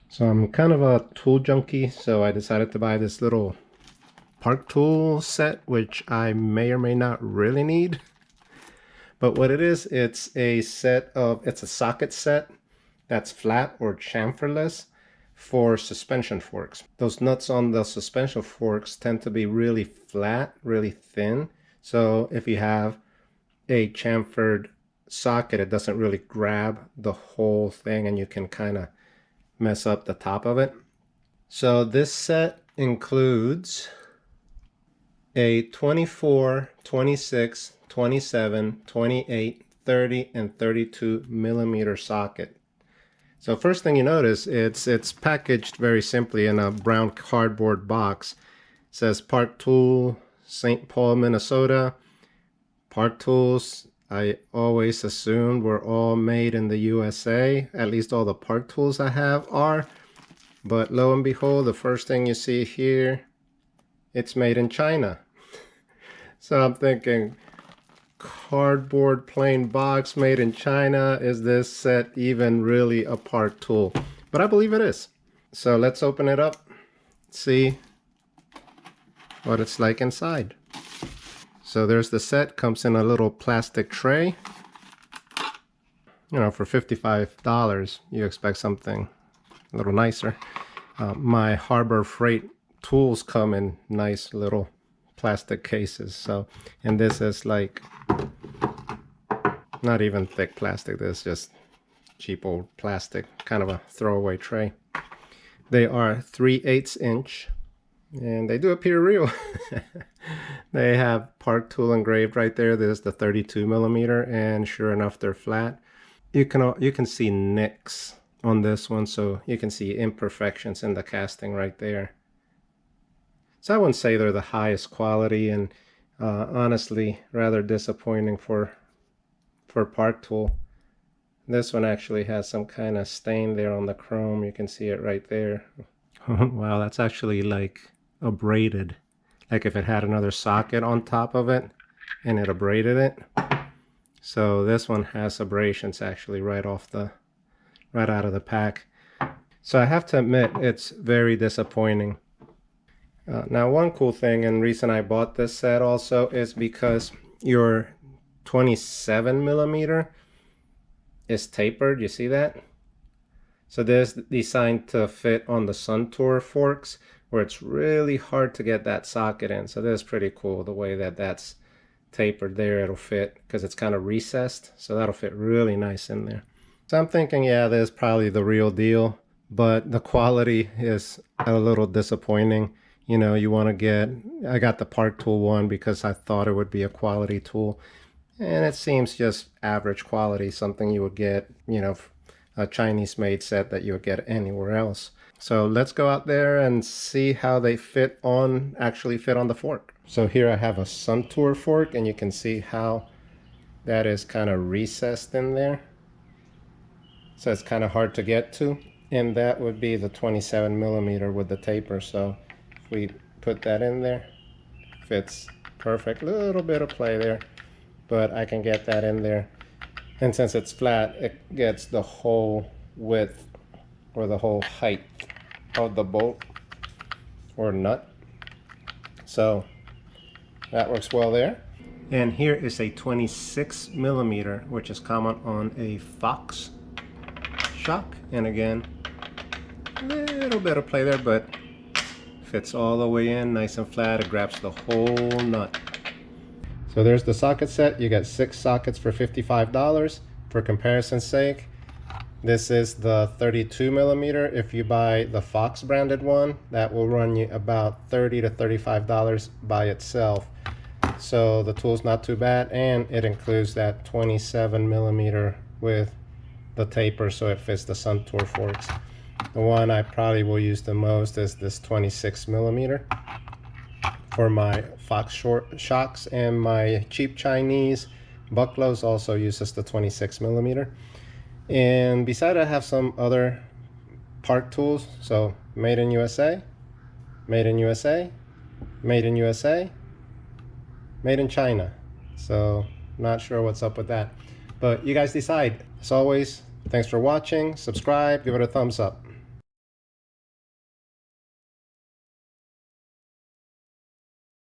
So I'm kind of a tool junkie, so I decided to buy this little park tool set, which I may or may not really need. But what it is, it's a socket set that's flat or chamferless for suspension forks. Those nuts on the suspension forks tend to be really flat, really thin. So if you have a chamfered socket, it doesn't really grab the whole thing and you can kind of mess up the top of it. So this set includes a 24, 26, 27, 28, 30, and 32 millimeter socket. So first thing you notice, it's packaged very simply in a brown cardboard box. It says Park Tool, St. Paul, Minnesota. Park Tools, I always assumed were all made in the USA. At least all the Park Tools I have are. But lo and behold, the first thing you see here, it's made in China. So I'm thinking, cardboard plain box made in China, is this set even really a Park Tool? But I believe it is. So let's open it up, see what it's like inside. So there's the set, comes in a little plastic tray. You know, for $55 you expect something a little nicer. My Harbor Freight tools come in nice little plastic cases. So, and this is like not even thick plastic, this is just cheap old plastic, kind of a throwaway tray. They are 3/8 inch and they do appear real. They have Park Tool engraved right there. There's the 32 millimeter, and sure enough, they're flat. You can see nicks on this one, so you can see imperfections in the casting right there. So I wouldn't say they're the highest quality, and honestly, rather disappointing for Park Tool. This one actually has some kind of stain there on the chrome. You can see it right there. Wow, that's actually like abraded. Like if it had another socket on top of it and it abraded it. So this one has abrasions actually right out of the pack. So I have to admit, it's very disappointing. Now one cool thing and reason I bought this set also is because your 27 millimeter is tapered. You see that? So this is designed to fit on the Suntour Forks, where it's really hard to get that socket in. So this is pretty cool the way that that's tapered there. It'll fit because it's kind of recessed, so that'll fit really nice in there. So I'm thinking, yeah, this is probably the real deal, but the quality is a little disappointing. You know, you want to get, I got the Park Tool one because I thought it would be a quality tool, and it seems just average quality, something you would get, you know, a Chinese made set that you would get anywhere else. So let's go out there and see how they actually fit on the fork. So here I have a Suntour fork, and you can see how that is kind of recessed in there. So it's kind of hard to get to. And that would be the 27 millimeter with the taper. So if we put that in there, fits perfect. Little bit of play there, but I can get that in there. And since it's flat, it gets the whole width or the whole height of the bolt or nut. So that works well there. And here is a 26 millimeter, which is common on a Fox shock. And again, a little bit of play there, but fits all the way in nice and flat. It grabs the whole nut. So there's the socket set. You got 6 sockets for $55. For comparison's sake, this is the 32 millimeter. If you buy the Fox branded one, that will run you about $30 to $35 by itself. So the tool's not too bad, and it includes that 27 millimeter with the taper, so it fits the Suntour forks. The one I probably will use the most is this 26 millimeter. For my Fox shocks, and my cheap Chinese Bucklows also uses the 26 millimeter. And beside, I have some other Park tools. So made in USA, made in USA, made in USA, made in China. So not sure what's up with that, but you guys decide. As always, thanks for watching. Subscribe, give it a thumbs up.